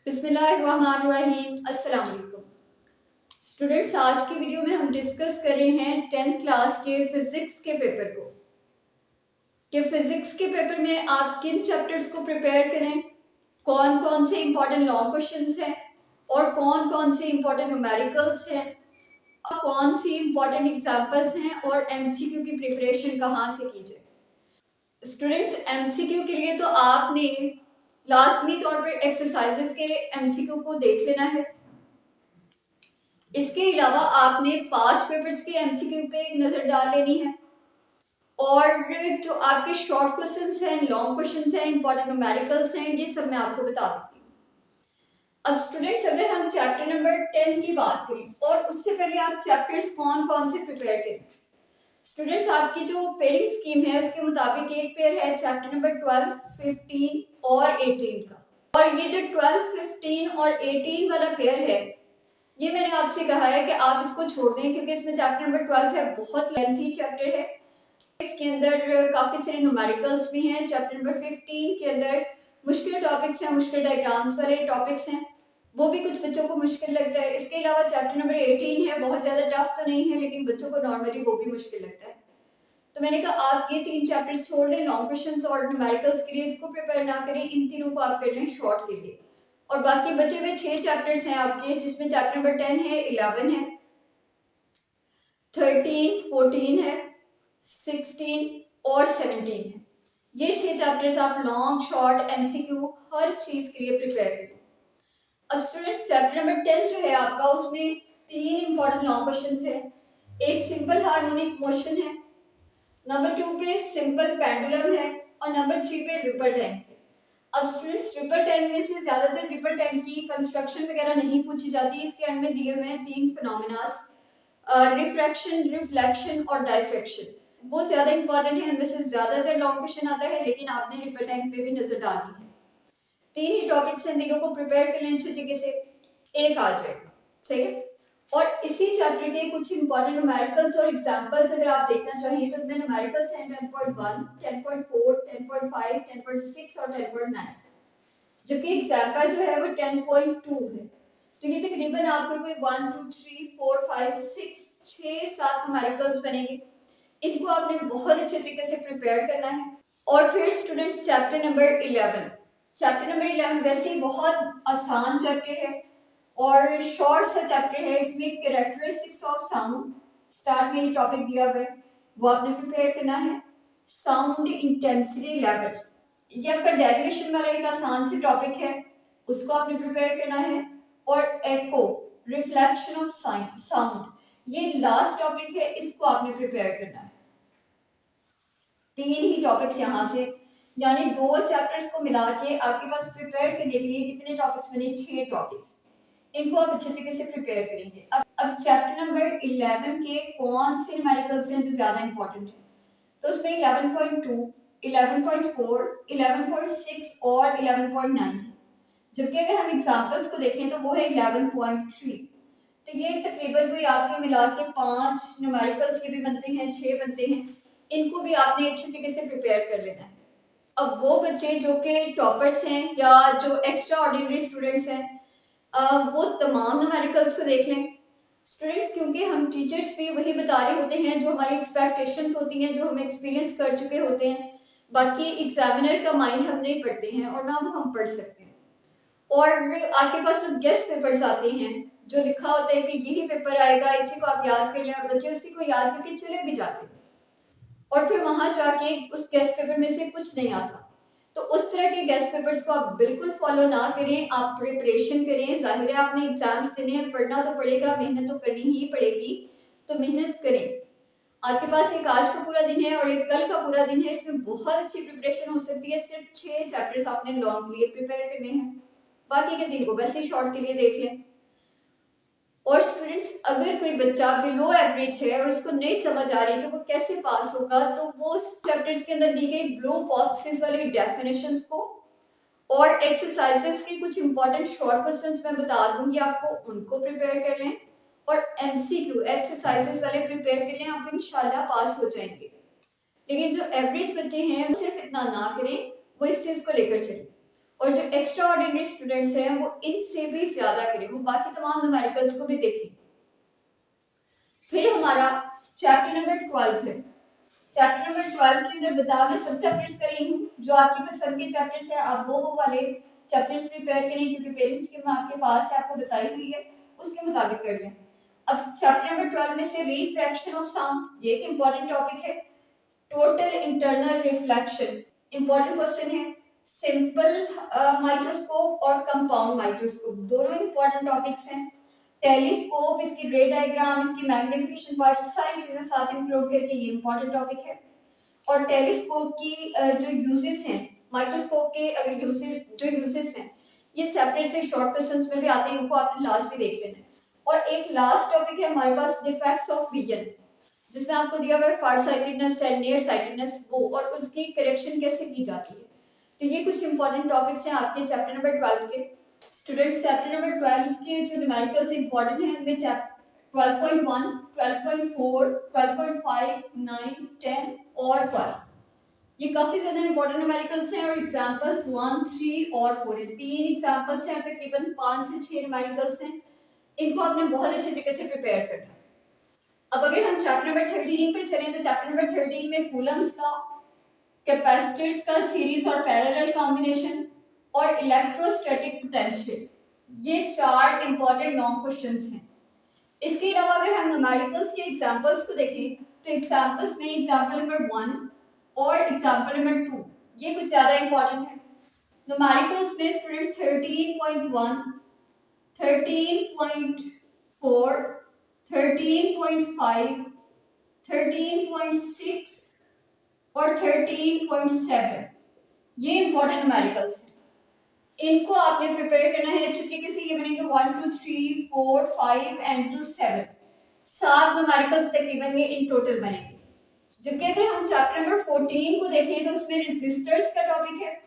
बिस्मिल्लाहिर्रहमानिर्रहीम। अस्सलाम वालेकुम स्टूडेंट्स, आज की वीडियो में हम डिस्कस कर रहे हैं 10th क्लास के फिजिक्स के पेपर को कि फिजिक्स के पेपर में आप किन चैप्टर्स को प्रिपेयर करें, कौन कौन से इंपॉर्टेंट लॉन्ग क्वेश्चंस हैं और कौन कौन से इंपॉर्टेंट न्यूमेरिकल्स हैं और कौन सी इंपॉर्टेंट एग्जांपल्स हैं और एमसीक्यू की प्रिपरेशन कहाँ से की जाए। स्टूडेंट्स, एमसीक्यू के लिए तो आपने लाजमी तौर पर एक्सरसाइजेस के एमसीक्यू को देख लेना है। इसके अलावा आपने पास्ट पेपर्स के एमसीक्यू पे एक नजर डाल लेनी है और जो आपके शॉर्ट क्वेश्चंस हैं, लॉन्ग क्वेश्चंस हैं, इंपॉर्टेंट न्यूमेरिकल्स हैं, ये सब मैं आपको बता देती हूँ। अब स्टूडेंट्स, अगर हम चैप्टर नंबर 10 की बात करें और उससे पहले आप चैप्टर्स कौन कौन से प्रिपेयर करें। स्टूडेंट्स, आपकी जो पेयरिंग स्कीम है उसके मुताबिक एक पेयर है चैप्टर नंबर 12, 15 और 18 का। और ये जो 12, 15 और 18 वाला पेयर है, ये मैंने आपसे कहा है कि आप इसको छोड़ दें क्योंकि इसमें चैप्टर नंबर 12 है, बहुत लेंथी चैप्टर है। इसके अंदर काफी सारे न्यूमेरिकल्स भी हैं। चैप्टर नंबर 15 के अंदर मुश्किल टॉपिक्स हैं, मुश्किल डायग्राम्स वाले टॉपिक्स हैं, वो भी कुछ बच्चों को मुश्किल लगता है। इसके अलावा चैप्टर नंबर 18 है, बहुत ज्यादा टफ तो नहीं है लेकिन बच्चों को नॉर्मली वो भी मुश्किल लगता है। तो मैंने कहा आप ये 3 चैप्टर्स छोड़ लें, लॉन्ग क्वेश्चंस और न्यूमेरिकल्स के लिए इसको प्रिपेयर ना करें, इन तीनों को आप कर लें शॉर्ट के लिए। और बाकी बचे हुए 6 चैप्टर्स हैं आपके, जिसमें चैप्टर नंबर 10 है, 11 है, 13, 14 है, 16 और 17 है। ये 6 चैप्टर्स आप लॉन्ग, शॉर्ट, एमसीक्यू हर चीज के लिए प्रिपेयर करें। अब स्टूडेंट्स, चैप्टर नंबर 10 जो है आपका, उसमें 3 इंपॉर्टेंट लॉन्ग क्वेश्चंस है। एक सिंपल हार्मोनिक मोशन है, नंबर 2 पे सिंपल पेंडुलम है और नंबर 3 पे रिपल टैंक है। अब स्टूडेंट्स, रिपल टैंक में से ज्यादातर रिपल टैंक की कंस्ट्रक्शन वगैरह नहीं पूछी जाती। इसके एंड में दिए हुए हैं 3 फिनोमेनास, रिफ्रैक्शन, रिफ्लेक्शन और डायफ्रैक्शन। वो ज्यादा इंपॉर्टेंट है, इनमें से ज्यादातर लॉन्ग क्वेश्चन आता है, लेकिन आपने रिपल टैंक पे भी नजर डालनी है। 3 ही टॉपिक्स हैं, तीनों को प्रिपेयर कर लें अच्छे तरीके से, एक आ जाएगा। सही है। और इसी चैप्टर के कुछ इंपॉर्टेंट न्यूमेरिकल्स और एग्जांपल्स अगर आप देखना चाहिए तो इनमें न्यूमेरिकल्स हैं 10.1, 10.4, 10.5, 10.6 और 10.9, जबकि एग्जांपल जो है वो 10.2 है। तो ये तकरीबन आपको कोई 1, 2, 3, 4, 5, 6 7 न्यूमेरिकल्स बनेंगे। इनको आपने बहुत अच्छे तरीके से प्रिपेयर करना है। और फिर students, chapter number 11, chapter number 11 वैसे ही बहुत आसान चैप्टर है और शॉर्ट सा चैप्टर है। इसमें कैरेक्टरिस्टिक्स ऑफ साउंड स्टार्ट में ये टॉपिक दिया हुआ है, वो आपने प्रिपेयर करना है। साउंड इंटेंसिटी लेवल, ये आपका डेरिवेशन वाला एक आसान सी टॉपिक है, उसको आपने प्रिपेयर करना है। और एको, रिफ्लेक्शन ऑफ साउंड, ये लास्ट टॉपिक है, इसको आपने प्रिपेयर करना है। 3 ही टॉपिक्स यहाँ से, यानी 2 चैप्टर्स को मिला के आपके पास प्रिपेयर करने के लिए कितने टॉपिक्स बने, 6 टॉपिक्स। इनको आप अच्छे तरीके से प्रिपेयर करेंगे। अब चैप्टर नंबर 11 के कौन से न्यूमेरिकल्स हैं जो ज्यादा इंपॉर्टेंट है, तो उसमें 11.2, 11.4, 11.6 और 11.9 है। जबकि अगर हम एग्जांपल्स को देखें तो वो है 11.3। तो ये तकरीबन कोई आपके मिला के 5 न्यूमेरिकल्स के भी बनते हैं, 6 बनते हैं। इनको भी आपने अच्छे तरीके से प्रिपेयर कर लेना है। अब वो बच्चे जो कि टॉपर्स हैं या जो एक्स्ट्रा ऑर्डिनरी स्टूडेंट्स हैं, वो तमाम न्यूमेरिकल्स को देख लें। स्टूडेंट्स, क्योंकि हम टीचर्स भी वही बता रहे होते हैं जो हमारी एक्सपेक्टेशंस होती हैं, जो हम एक्सपीरियंस कर चुके होते हैं। बाकी एग्जामिनर का माइंड हम नहीं पढ़ते हैं और ना वो हम पढ़ सकते हैं। और आपके पास जो गेस्ट पेपर्स आते हैं, जो लिखा होता है कि यही पेपर आएगा, इसी को आप याद कर लें, और बच्चे उसी को याद करके चले भी जाते हैं और फिर वहां जाके उस गेस्ट पेपर में से कुछ नहीं आता। तो उस तरह के गेस्ट पेपर्स को आप बिल्कुल फॉलो ना करें, आप प्रिपरेशन करें। जाहिर है आपने एग्जाम्स देने हैं, पढ़ना तो पड़ेगा, मेहनत तो करनी ही पड़ेगी, तो मेहनत करें। आपके पास एक आज का पूरा दिन है और एक कल का पूरा दिन है, इसमें बहुत अच्छी प्रिपरेशन हो सकती है। सिर्फ 6 चैप्टर्स आपने लॉन्ग के लिए प्रिपेयर करने हैं, बाकी के दिन को वैसे ही शॉर्ट के लिए देख लें। और स्टूडेंट्स, अगर कोई बच्चा बिलो एवरेज है और उसको नहीं समझ आ रही कि वो कैसे पास होगा, तो वो चैप्टर्स के अंदर दी गई ब्लू बॉक्सेस वाली डेफिनेशंस को और एक्सरसाइजेस के कुछ इंपॉर्टेंट शॉर्ट क्वेश्चंस मैं बता दूंगी आपको, उनको प्रिपेयर कर लें। और एमसीक्यू एक्सरसाइजेस वाले प्रिपेयर कर लें, आप इंशाल्लाह पास हो जाएंगे। लेकिन जो एवरेज बच्चे हैं वो सिर्फ इतना ना करें, वो इस चीज को लेकर चलें। और जो एक्स्ट्रा ऑर्डिनरी स्टूडेंट्स हैं वो इनसे भी ज्यादा करें, वो बाकी तमाम न्यूमेरिकल्स को भी देखें। फिर हमारा चैप्टर नंबर 12 है। चैप्टर नंबर 12 के अंदर बता मैं सब चैप्टर्स कर रही हूँ, जो आपकी पसंद के चैप्टर्स है आप वो वाले चैप्टर्स प्रिपेयर करें, क्योंकि पेरेंट्स के आपके पास है, आपको बताई हुई है, उसके मुताबिक कर लें। अब चैप्टर नंबर 12 में से रिफ्रैक्शन ऑफ साउंड, ये एक इंपॉर्टेंट टॉपिक है। Total internal reflection important question है। सिंपल माइक्रोस्कोप और कंपाउंड माइक्रोस्कोप दोनों इंपॉर्टेंट टॉपिक्स हैं। टेलीस्कोप, इसकी रे डायग्राम, इसकी मैग्निफिकेशन पावर, सारी चीजें साथ इंक्लूड करके ये इंपॉर्टेंट टॉपिक है। और टेलीस्कोप की जो यूजेस हैं, माइक्रोस्कोप के अगर यूजेस हैं, ये सेपरेट से शॉर्ट क्वेश्चंस में भी आते हैं, इनको आपने लास्ट में देख लेना है। और एक लास्ट टॉपिक है हमारे पास डिफेक्ट्स ऑफ विजन, जिसमें आपको दिया हुआ है फार साइटेडनेस एंड नियर साइटेडनेस, वो और उसकी करेक्शन कैसे की जाती है। तो ये कुछ इंपॉर्टेंट टॉपिक्स हैं आपके चैप्टर नंबर 12 के। स्टूडेंट्स चैप्टर नंबर 12 के जो न्यूमेरिकल्स इंपॉर्टेंट हैं उनमें 12.1, 12.4, 12.5, 9, 10 और 12, ये काफी ज्यादा इंपॉर्टेंट न्यूमेरिकल्स हैं। और एग्जांपल्स 1, 3 और 4 हैं, तीन एग्जांपल्स हैं, तकरीबन 5 से 6 न्यूमेरिकल्स हैं। इनको आपने बहुत अच्छे तरीके से प्रिपेयर करना है। अब अगर हम चैप्टर नंबर 13 पे चलें तो चैप्टर नंबर 13 में कूलम्स का, कैपेसिटर्स का सीरीज और पैरेलल कॉम्बिनेशन और इलेक्ट्रोस्टैटिक पोटेंशियल, ये चार इंपॉर्टेंट लॉन्ग क्वेश्चंस हैं। इसके अलावा अगर हम न्यूमेरिकल्स के एग्जांपल्स को देखें तो एग्जांपल्स में एग्जांपल नंबर 1 और एग्जांपल नंबर 2 ये कुछ ज्यादा इंपॉर्टेंट है। न्यूमेरिकल्स में स्टूडेंट्स 13.1, 13.4, 13.5, 13.6 और 13.7 ये इंपॉर्टेंट न्यूमेरिकल्स हैं। इनको आपने प्रिपेयर करना है अच्छे तरीके से। ये बनेंगे 1 2 3 4 5 एंड 2 7, 7 न्यूमेरिकल्स तकरीबन ये इन टोटल बनेंगे। जबकि अगर हम चैप्टर नंबर 14 को देखें तो उसमें रेजिस्टर्स का टॉपिक है,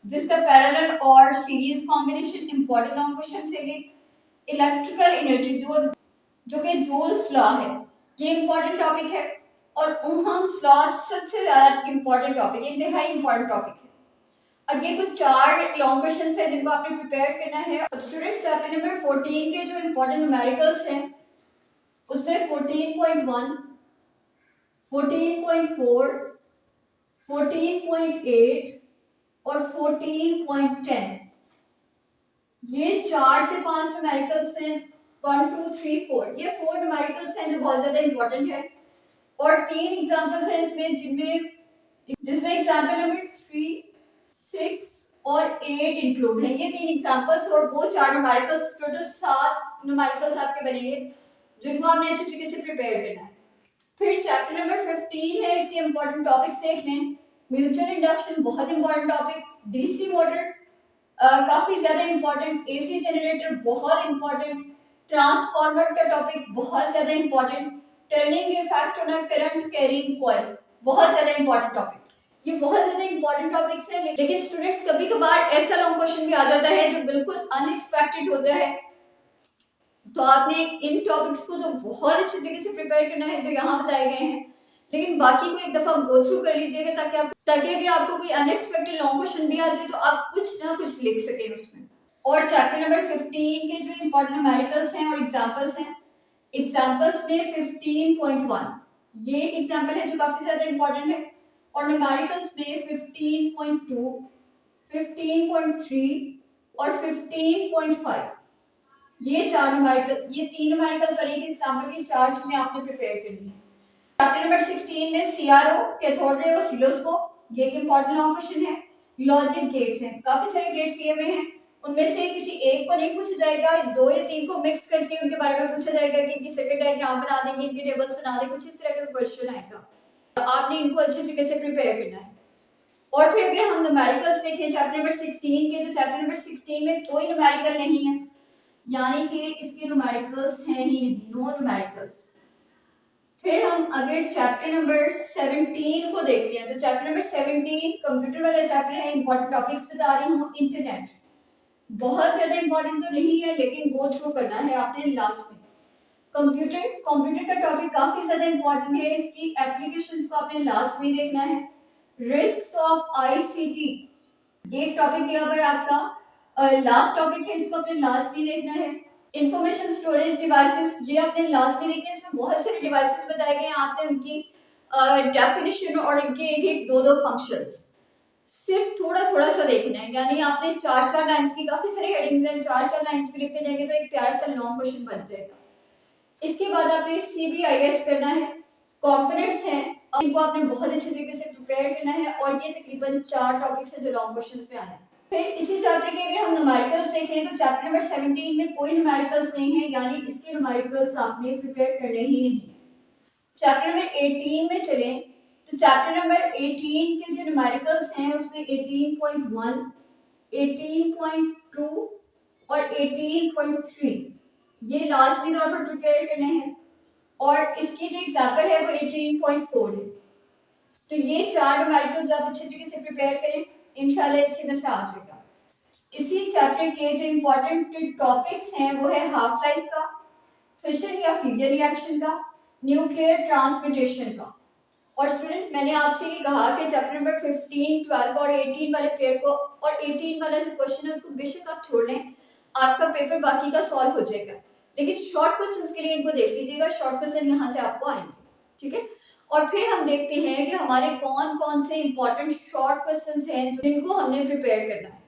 जिसका पैरेलल और series combination important long question से ये इलेक्ट्रिकल एनर्जी जो कि जूल्स लॉ है, ये इंपॉर्टेंट टॉपिक है। और ओहम्स लॉ सबसे ज्यादा इंपॉर्टेंट टॉपिक है, इंतहाई इंपॉर्टेंट टॉपिक है। अब ये कुछ चार लॉन्ग क्वेश्चंस है जिनको आपने प्रिपेयर करना है। अब स्टूडेंट्स चैप्टर नंबर 14 के जो इंपॉर्टेंट न्यूमेरिकल्स हैं उसमें 14.1, 14.4, 14.8 और 14.10, ये 4 से 5 न्यूमेरिकल्स हैं। 1 2 3 4 ये 4 न्यूमेरिकल्स हैं जो बहुत ज्यादा इंपॉर्टेंट है। और तीन एग्जांपल्स हैं इसमें जिसमें एग्जांपल नंबर 3, 6 और 8 इंक्लूड है। ये तीन एग्जांपल्स और वो चार न्यूमेरिकल्स, टोटल 7 न्यूमेरिकल्स आपके बनेंगे जिनको आपने अच्छे तरीके से प्रिपेयर करना है। फिर चैप्टर नंबर 15 है, इसके इंपॉर्टेंट टॉपिक्स देख लें। म्यूचुअल इंडक्शन बहुत इंपॉर्टेंट टॉपिक, डीसी मोटर काफी ज्यादा इंपॉर्टेंट, एसी जनरेटर बहुत इंपॉर्टेंट, ट्रांसफार्मर का टॉपिक बहुत ज्यादा important, turning effect on a current carrying coil बहुत ज्यादा इंपॉर्टेंट टॉपिक। ये बहुत ज्यादा इंपॉर्टेंट टॉपिक्स हैं। लेकिन स्टूडेंट्स कभी कभार ऐसा लॉन्ग क्वेश्चन भी आ जाता है जो बिल्कुल अनएक्सपेक्टेड होता है, तो आपने इन टॉपिक्स को तो बहुत अच्छे तरीके से प्रिपेयर करना है जो यहाँ बताए गए हैं। लेकिन बाकी को एक दफा गो थ्रू कर लीजिएगा ताकि अगर आपको कोई अनएक्सपेक्टेड लॉन्ग क्वेश्चन भी आ जाए तो आप कुछ ना कुछ लिख सकें उसमें। और चैप्टर नंबर 15 के जो इंपॉर्टेंट न्यूमेरिकल्स हैं और एग्जांपल्स हैं, एग्जांपल्स में 15.1 ये एक एग्जांपल है जो काफी ज्यादा इंपॉर्टेंट है। और न्यूमेरिकल्स में 15.2, 15.3 और 15.5 ये चार न्यूमेरिकल, ये तीन न्यूमेरिकल्स और एक एग्जांपल की चार चीजें आपने प्रिपेयर करनी है। चैप्टर नंबर 16 में सीआरओ, कैथोड रे ऑसिलोस्कोप, ये एक इंपॉर्टेंट लॉन्ग क्वेश्चन है। लॉजिक गेट्स हैं, काफी सारे गेट्स दिए हुए हैं, उनमें से किसी एक को नहीं पूछा जाएगा, दो या तीन को मिक्स करके उनके बारे में पूछा जाएगा कि इनकी सर्किट डायग्राम बना देंगे, इनके टेबल्स बना देंगे, कुछ इस तरह का क्वेश्चन आएगा। आपने इनको अच्छे तरीके से प्रिपेयर करना है। और फिर अगर हम न्यूमेरिकल्स देखें चैप्टर नंबर 16 के, तो चैप्टर नंबर 16 में कोई न्यूमेरिकल नहीं है, यानी कि इसके न्यूमेरिकल्स हैं ही नहीं, नो न्यूमेरिकल्स। फिर हम अगर चैप्टर नंबर 17 को देखते हैं तो चैप्टर नंबर 17 कंप्यूटर वाला चैप्टर है। इंपॉर्टेंट टॉपिक्स बता रही हूँ। इंटरनेट बहुत ज्यादा इंपॉर्टेंट तो नहीं है लेकिन गो थ्रू करना है आपने लास्ट में। कंप्यूटर का टॉपिक काफी ज्यादा इंपॉर्टेंट है, इसकी एप्लीकेशंस को आपने लास्ट में देखना है। रिस्क्स ऑफ आईसीटी ये एक टॉपिक दिया हुआ है आपका, लास्ट टॉपिक है, इसको अपने लास्ट में देखना है। इंफॉर्मेशन स्टोरेज डिवाइसेस, ये आपने लास्ट में देखना है। इसमें बहुत सारे डिवाइसेस बताए गए हैं, आपने उनकी डेफिनेशन और इनके एक एक दो दो फंक्शंस सिर्फ थोड़ा थोड़ा सा देखना है। यानी आपने चार चार लाइंस की, काफी सारी हेडिंग्स हैं, चार चार लाइंस पे लिखते जाएंगे तो एक प्यारा सा लॉन्ग क्वेश्चन बन जाएगा। इसके बाद आपने CBIS करना है, कंपोनेंट्स हैं, इनको आपने बहुत अच्छे तरीके से प्रिपेयर करना है, और ये तकरीबन 4 टॉपिक्स हैं जो लॉन्ग क्वेश्चंस पे आए हैं। फिर इसी चैप्टर के अगर हम न्यूमेरिकल्स देखें तो चैप्टर नंबर 17 में कोई न्यूमेरिकल्स नहीं है, यानी इसके न्यूमेरिकल्स आपने प्रिपेयर करने ही नहीं। चैप्टर नंबर 18 में चलें तो चैप्टर नंबर 18 के जो न्यूमेरिकल्स हैं उसमें 18.1, 18.2 और 18.3 ये लाजमी तौर पर प्रिपेयर करने हैं, और इसकी जो एग्जाम्पल है वो 18.4 है। तो ये चार न्यूमेरिकल्स आप अच्छे तरीके से प्रिपेयर करें, इंशाल्लाह इसी में से आ जाएगा। इसी चैप्टर के जो इम्पोर्टेंट टॉपिक्स हैं वो है हाफ लाइफ का, फिशन या फ्यूजन रिएक्शन का, न्यूक्लियर ट्रांसमिटेशन का। और स्टूडेंट मैंने आपसे ये कहा कि चैप्टर नंबर 15, 12 और 18 वाले पेयर को, और 18 वाला जो क्वेश्चन है उसको बेशक आप छोड़ लें, आपका पेपर बाकी का सॉल्व हो जाएगा, लेकिन शॉर्ट क्वेश्चंस के लिए इनको देख लीजिएगा, शॉर्ट क्वेश्चन यहाँ से आपको आएंगे, ठीक है। और फिर हम देखते हैं कि हमारे कौन कौन से इंपॉर्टेंट शॉर्ट क्वेश्चंस हैं जिनको हमने प्रिपेयर करना है।